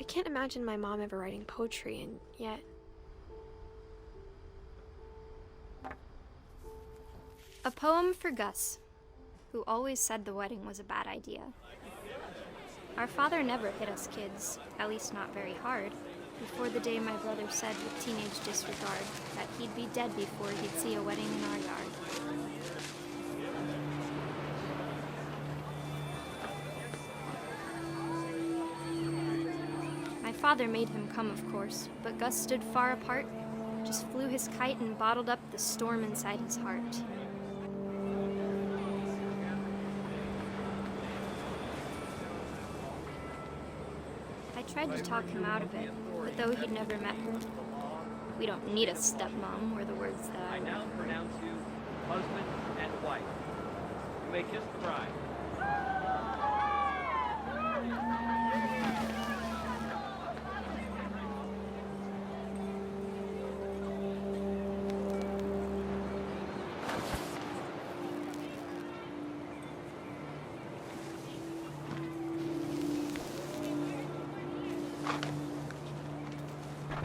can't imagine my mom ever writing poetry, and yet... A poem for Gus, who always said the wedding was a bad idea. Our father never hit us kids, at least not very hard, before the day my brother said with teenage disregard that he'd be dead before he'd see a wedding in our yard. My father made him come, of course, but Gus stood far apart, just flew his kite and bottled up the storm inside his heart. I tried to talk him out of it, but though he'd never met her, "We don't need a stepmom," were the words that I now pronounce you husband and wife. You may kiss the bride.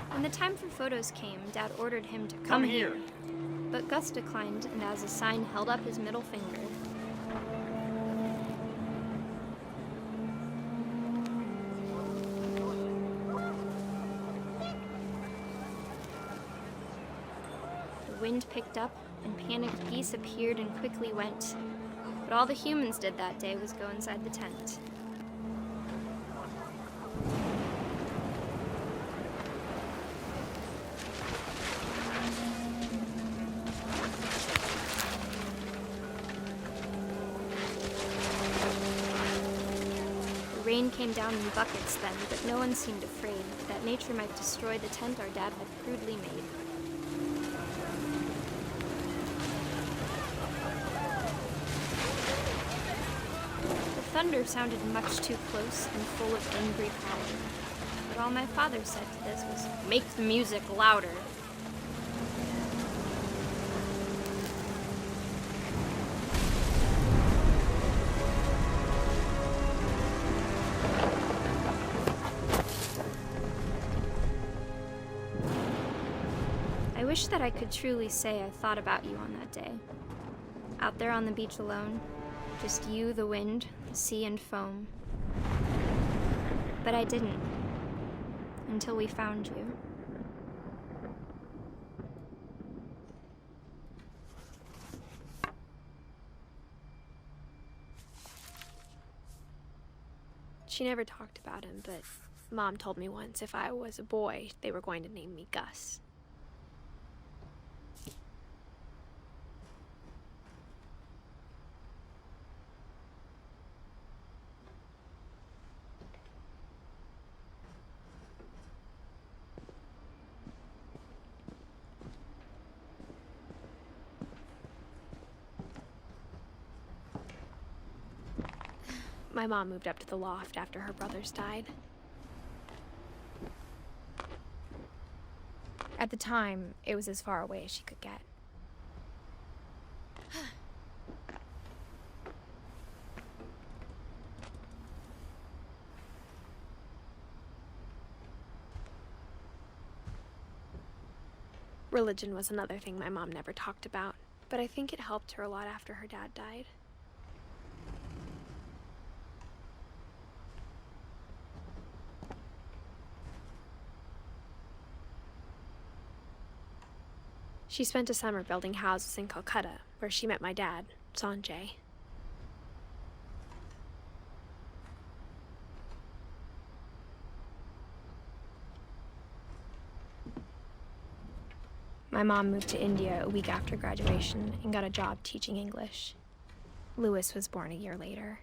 When the time for photos came, Dad ordered him to come here. But Gus declined, and as a sign held up his middle finger. The wind picked up, and panicked geese appeared and quickly went. But all the humans did that day was go inside the tent. Rain came down in buckets then, but no one seemed afraid that nature might destroy the tent our dad had crudely made. The thunder sounded much too close and full of angry power, but all my father said to this was, "Make the music louder." I wish that I could truly say I thought about you on that day. Out there on the beach alone, just you, the wind, the sea, and foam. But I didn't, until we found you. She never talked about him, but Mom told me once if I was a boy, they were going to name me Gus. My mom moved up to the loft after her brothers died. At the time, it was as far away as she could get. Religion was another thing my mom never talked about, but I think it helped her a lot after her dad died. She spent a summer building houses in Calcutta, where she met my dad, Sanjay. My mom moved to India a week after graduation and got a job teaching English. Louis was born a year later.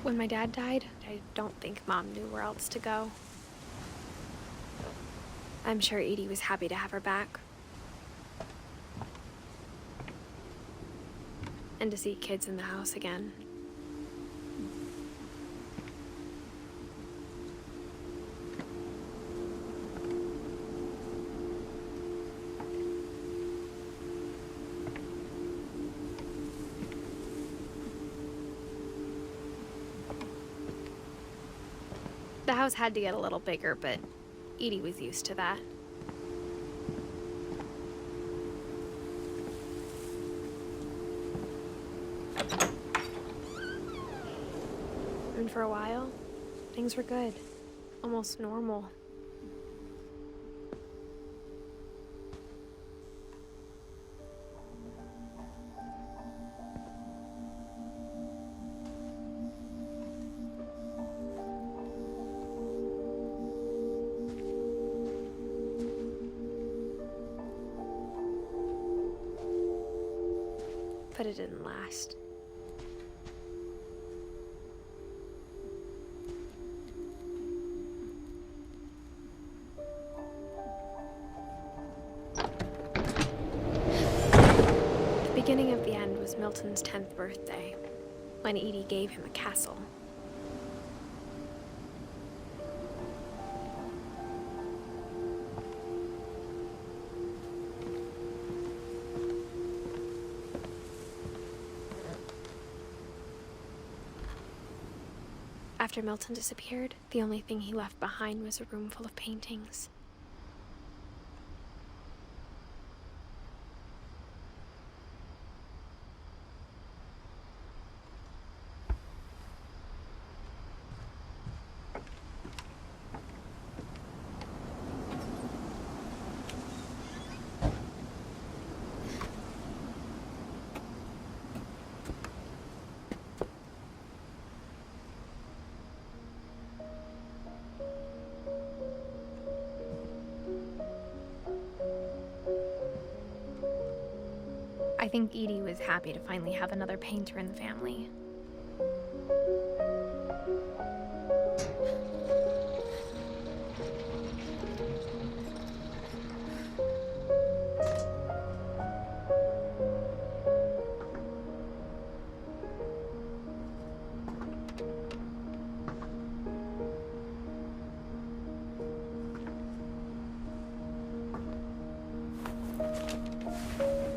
When my dad died, I don't think Mom knew where else to go. I'm sure Edie was happy to have her back. And to see kids in the house again. The house had to get a little bigger, but Edie was used to that. And for a while, things were good. Almost normal. But it didn't last. The beginning of the end was Milton's 10th birthday, when Edie gave him a castle. After Milton disappeared, the only thing he left behind was a room full of paintings. I think Edie was happy to finally have another painter in the family.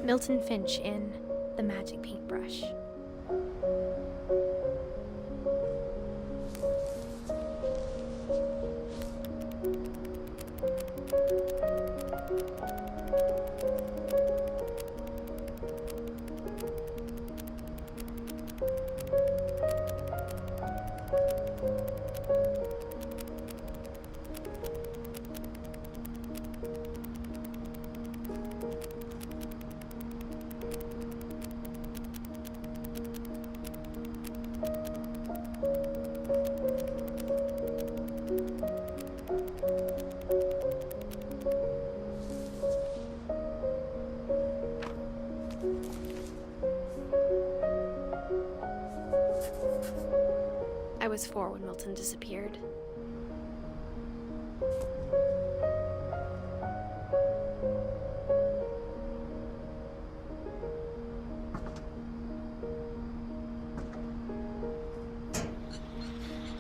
Milton Finch in The Magic Paintbrush. I was 4 when Milton disappeared.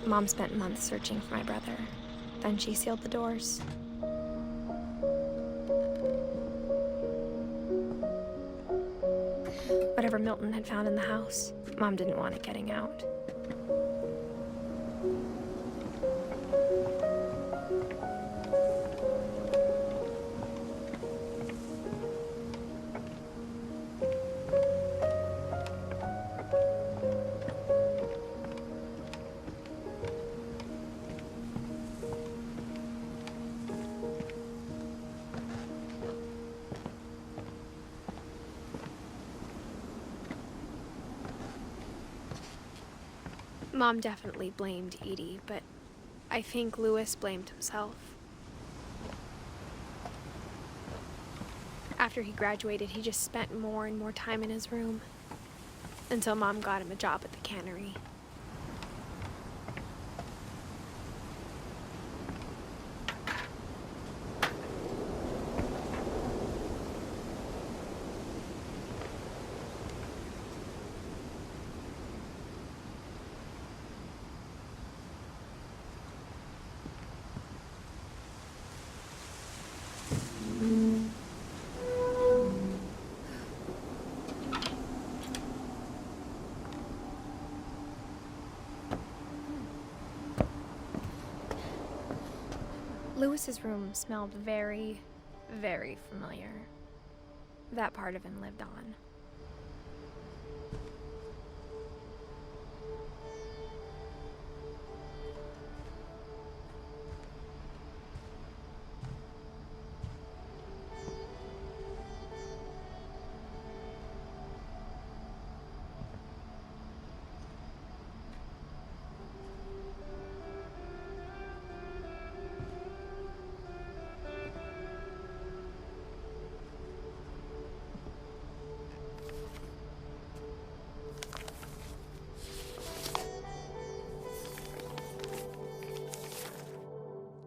Mom spent months searching for my brother. Then she sealed the doors. Whatever Milton had found in the house, Mom didn't want it getting out. Mom definitely blamed Edie, but I think Louis blamed himself. After he graduated, he just spent more and more time in his room, until Mom got him a job at the cannery. Lewis's room smelled very, very familiar. That part of him lived on.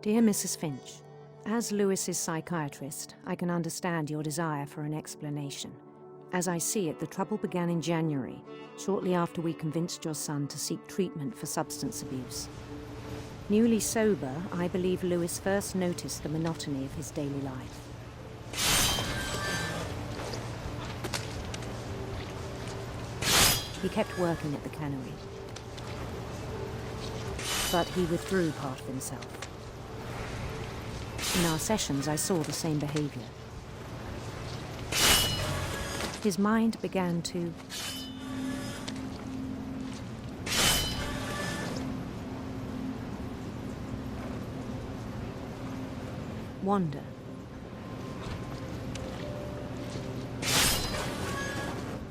Dear Mrs. Finch, as Lewis's psychiatrist, I can understand your desire for an explanation. As I see it, the trouble began in January, shortly after we convinced your son to seek treatment for substance abuse. Newly sober, I believe Lewis first noticed the monotony of his daily life. He kept working at the cannery, but he withdrew part of himself. In our sessions, I saw the same behavior. His mind began to wander.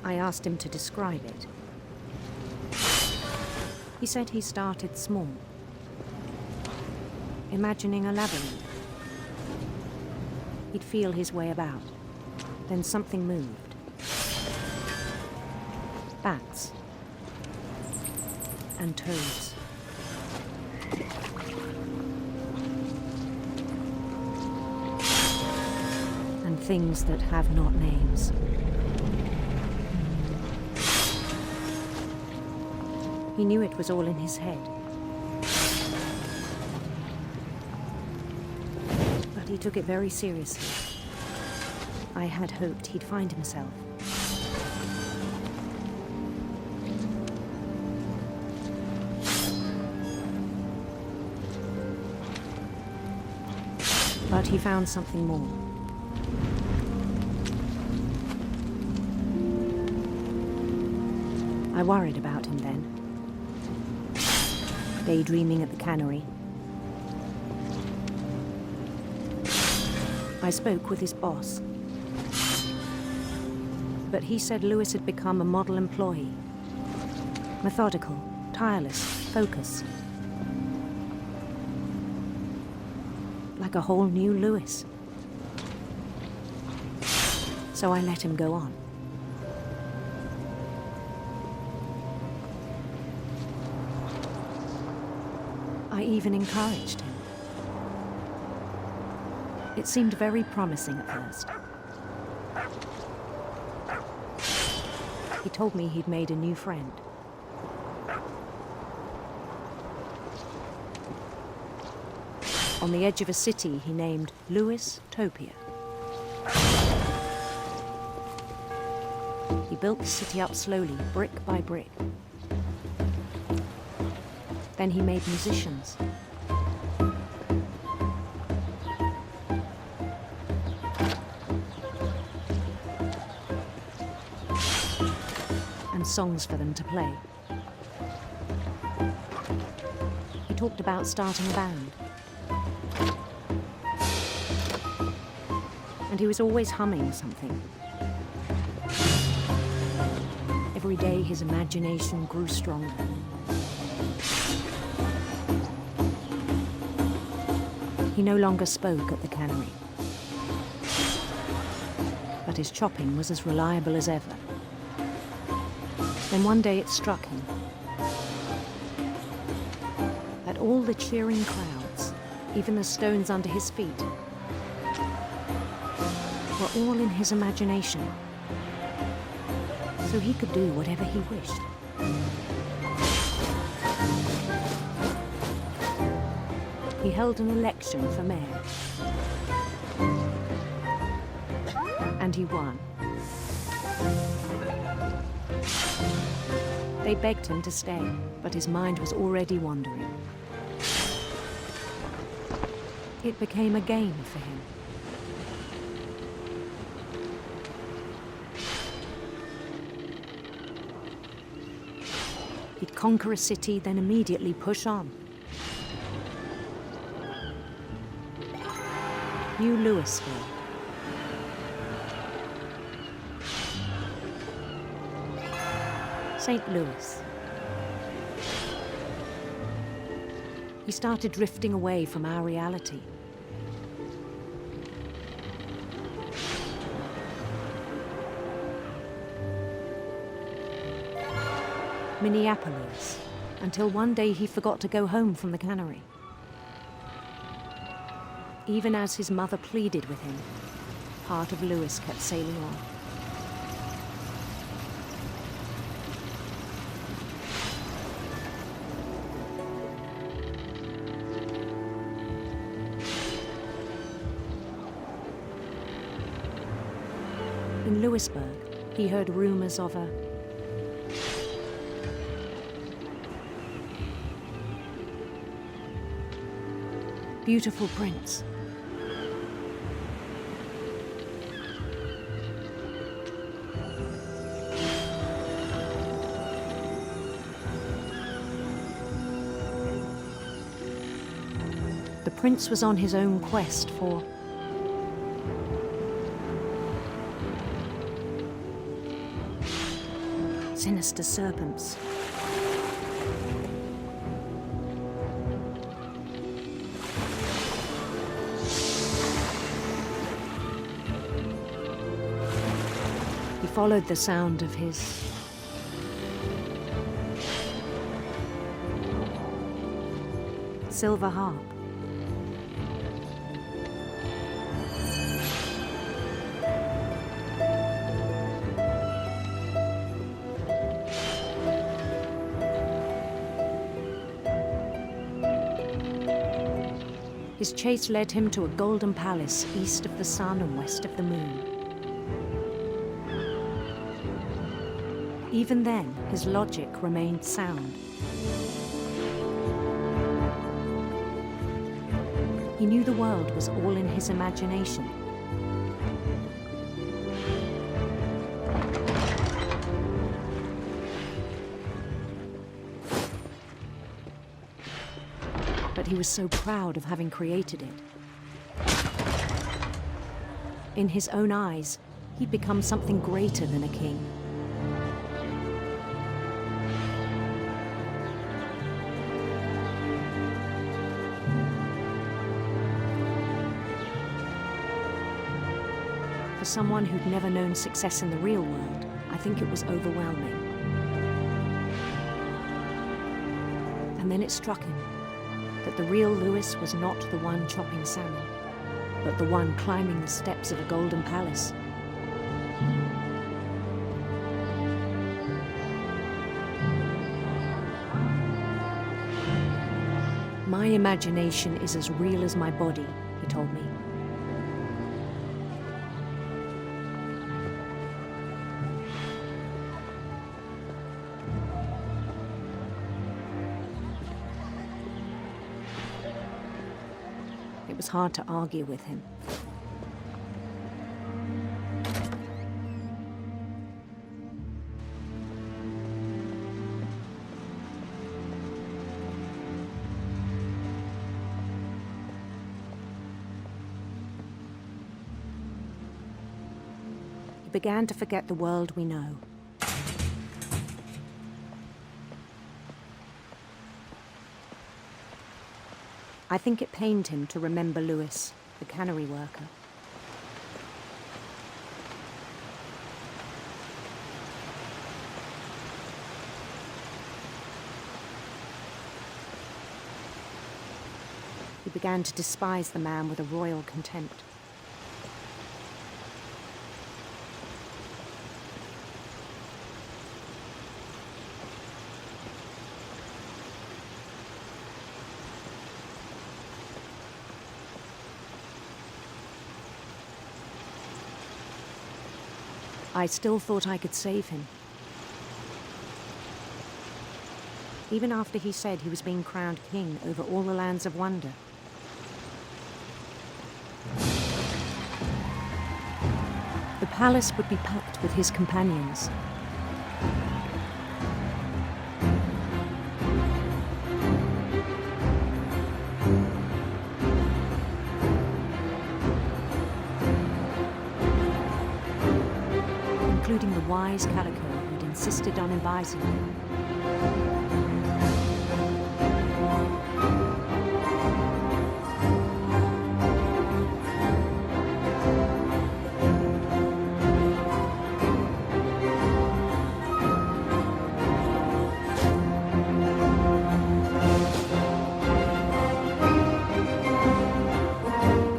I asked him to describe it. He said he started small, imagining a labyrinth. He'd feel his way about. Then something moved. Bats. And toads. And things that have not names. He knew it was all in his head. He took it very seriously. I had hoped he'd find himself. But he found something more. I worried about him then. Daydreaming at the cannery. I spoke with his boss. But he said Lewis had become a model employee. Methodical, tireless, focused. Like a whole new Lewis. So I let him go on. I even encouraged him. It seemed very promising at first. He told me he'd made a new friend. On the edge of a city he named Lewis Topia. He built the city up slowly, brick by brick. Then he made musicians. Songs for them to play. He talked about starting a band. And he was always humming something. Every day his imagination grew stronger. He no longer spoke at the cannery. But his chopping was as reliable as ever. Then one day it struck him that all the cheering crowds, even the stones under his feet, were all in his imagination, so he could do whatever he wished. He held an election for mayor, and he won. They begged him to stay, but his mind was already wandering. It became a game for him. He'd conquer a city, then immediately push on. New Louisville. St. Louis. He started drifting away from our reality. Minneapolis, until one day he forgot to go home from the cannery. Even as his mother pleaded with him, part of Louis kept sailing on. In Louisburg, he heard rumors of a beautiful prince. The prince was on his own quest for sinister serpents. He followed the sound of his silver harp. His chase led him to a golden palace east of the sun and west of the moon. Even then, his logic remained sound. He knew the world was all in his imagination. But he was so proud of having created it. In his own eyes, he'd become something greater than a king. For someone who'd never known success in the real world, I think it was overwhelming. And then it struck him that the real Louis was not the one chopping salmon, but the one climbing the steps of a golden palace. My imagination is as real as my body, he told me. It was hard to argue with him. He began to forget the world we know. I think it pained him to remember Louis, the cannery worker. He began to despise the man with a royal contempt. I still thought I could save him. Even after he said he was being crowned king over all the lands of wonder. palace would be packed with his companions. Including the wise Calico who'd insisted on advising him.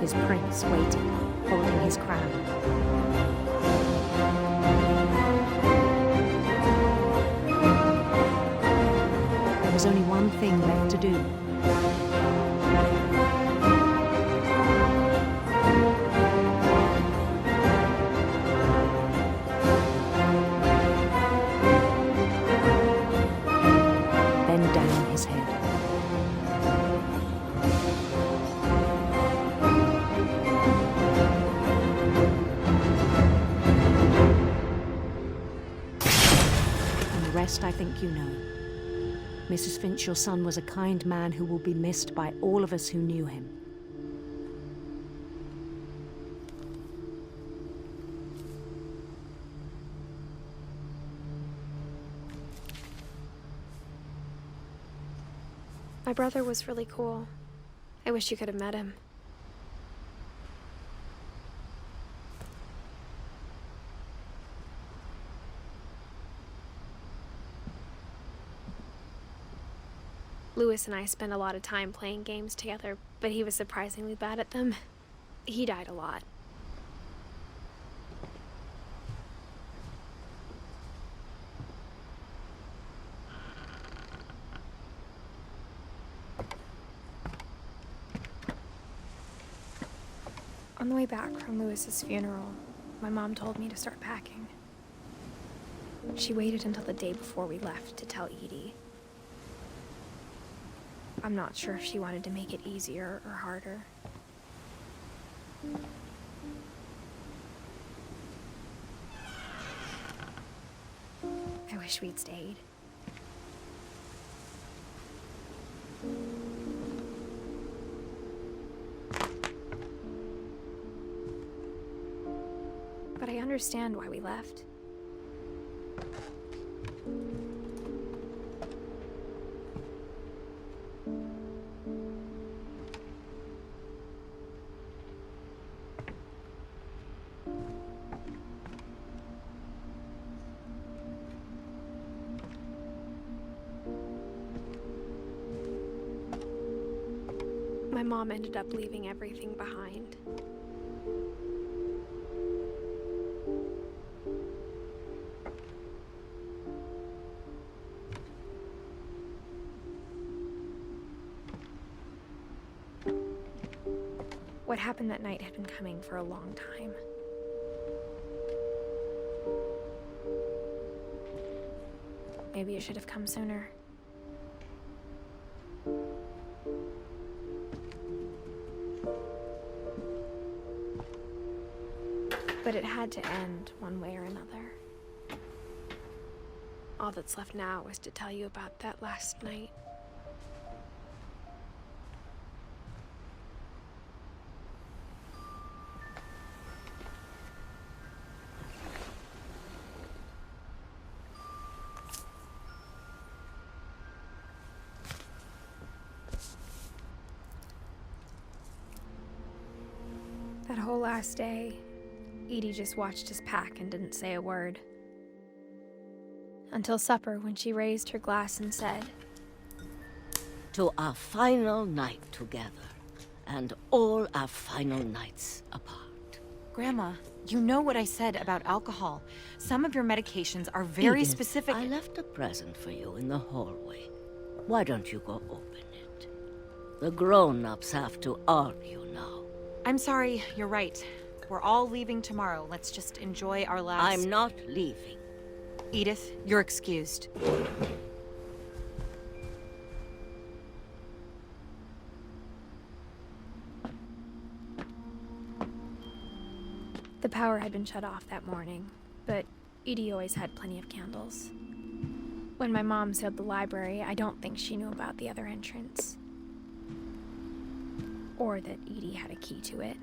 His prince waited, holding his crown. There was only one thing left to do. Bend down his head. And the rest I think you know. Mrs. Finch, your son was a kind man who will be missed by all of us who knew him. My brother was really cool. I wish you could have met him. Lewis and I spent a lot of time playing games together, but he was surprisingly bad at them. He died a lot. On the way back from Lewis's funeral, my mom told me to start packing. She waited until the day before we left to tell Edie. I'm not sure if she wanted to make it easier or harder. I wish we'd stayed. But I understand why we left. My mom ended up leaving everything behind. What happened that night had been coming for a long time. Maybe it should have come sooner. But it had to end one way or another. All that's left now is to tell you about that last night. That whole last day, Edie just watched us pack and didn't say a word. Until supper, when she raised her glass and said, "To our final night together, and all our final nights apart." Grandma, you know what I said about alcohol. Some of your medications are very Edith, specific. I left a present for you in the hallway. Why don't you go open it? The grown-ups have to argue now. I'm sorry, you're right. We're all leaving tomorrow. Let's just enjoy our last... I'm not leaving. Edith, you're excused. the power had been shut off that morning, but Edie always had plenty of candles. When my mom sealed the library, I don't think she knew about the other entrance. Or that Edie had a key to it.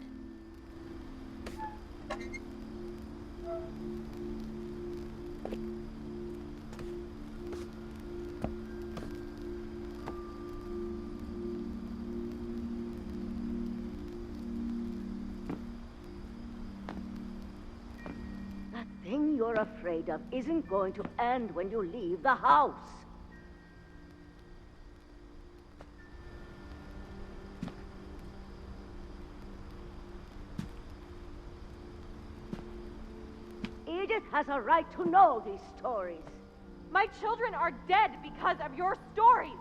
That thing you're afraid of isn't going to end when you leave the house. Edith has a right to know these stories. My children are dead because of your stories.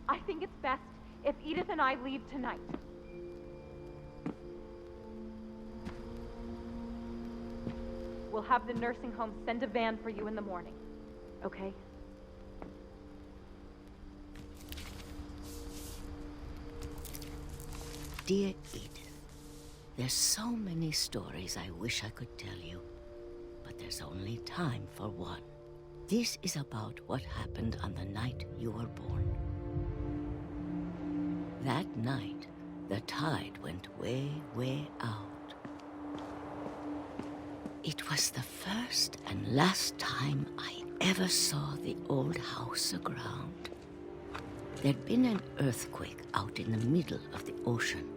I think it's best if Edith and I leave tonight. We'll have the nursing home send a van for you in the morning, okay? Dear Edith, there's so many stories I wish I could tell you, but there's only time for one. This is about what happened on the night you were born. That night, the tide went way, way out. It was the first and last time I ever saw the old house aground. There'd been an earthquake out in the middle of the ocean.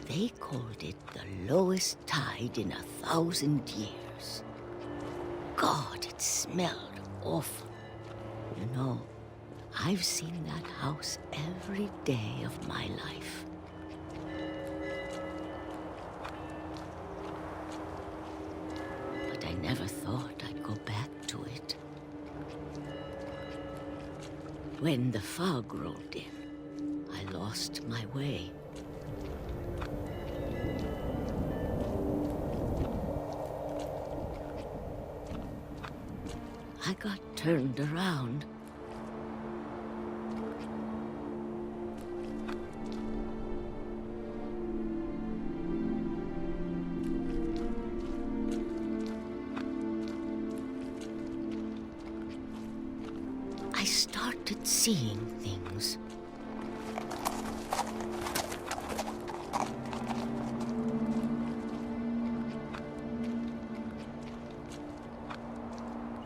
They called it the lowest tide in 1,000 years. God, it smelled awful. You know, I've seen that house every day of my life. But I never thought I'd go back to it. When the fog rolled in, I lost my way. I got turned around. I started seeing things.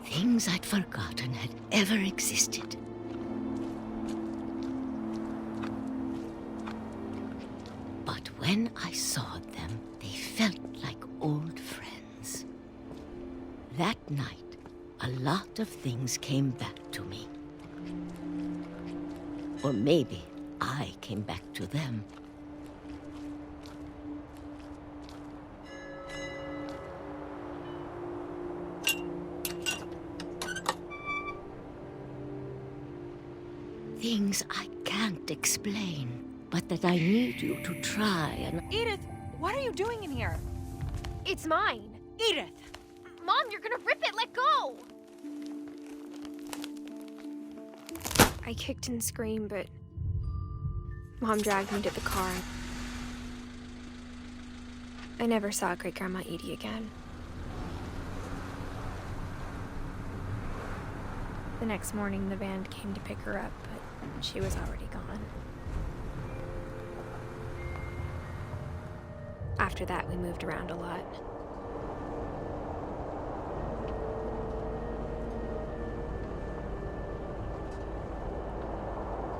Things I'd forgotten had ever existed. But when I saw them, they felt like old friends. That night, a lot of things came back to me. Or maybe I came back to them. Things I can't explain, but that I need you to try and... Edith, what are you doing in here? It's mine! Edith! Mom, you're gonna rip it! Let go! I kicked and screamed, but Mom dragged me to the car. I never saw Great-Grandma Edie again. The next morning, the van came to pick her up, but she was already gone. After that, we moved around a lot.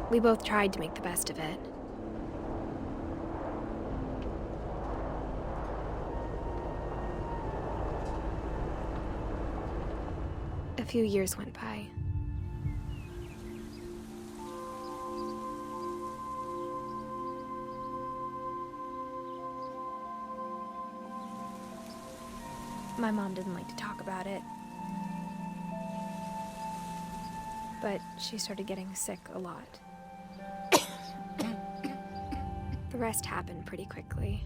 We both tried to make the best of it. A few years went by. My mom didn't like to talk about it. But she started getting sick a lot. The rest happened pretty quickly.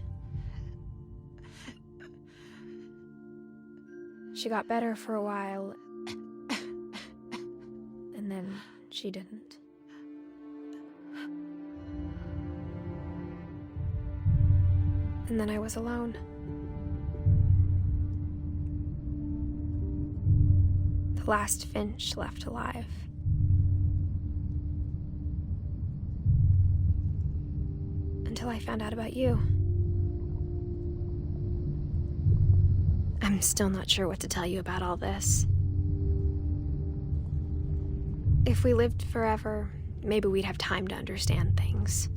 She got better for a while, and then she didn't. And then I was alone. The last Finch left alive. Until I found out about you. I'm still not sure what to tell you about all this. If we lived forever, maybe we'd have time to understand things.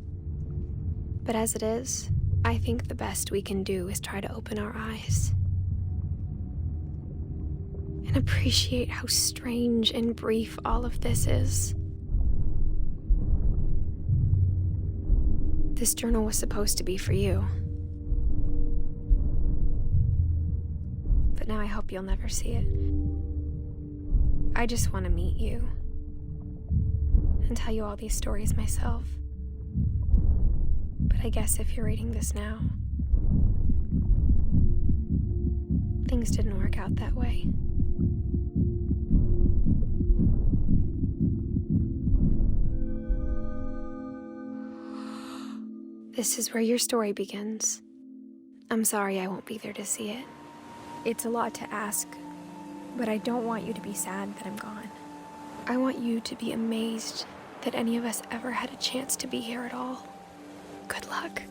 But as it is, I think the best we can do is try to open our eyes. And appreciate how strange and brief all of this is. This journal was supposed to be for you. But now I hope you'll never see it. I just want to meet you. And tell you all these stories myself. But I guess if you're reading this now, things didn't work out that way. This is where your story begins. I'm sorry I won't be there to see it. It's a lot to ask, but I don't want you to be sad that I'm gone. I want you to be amazed that any of us ever had a chance to be here at all. Good luck.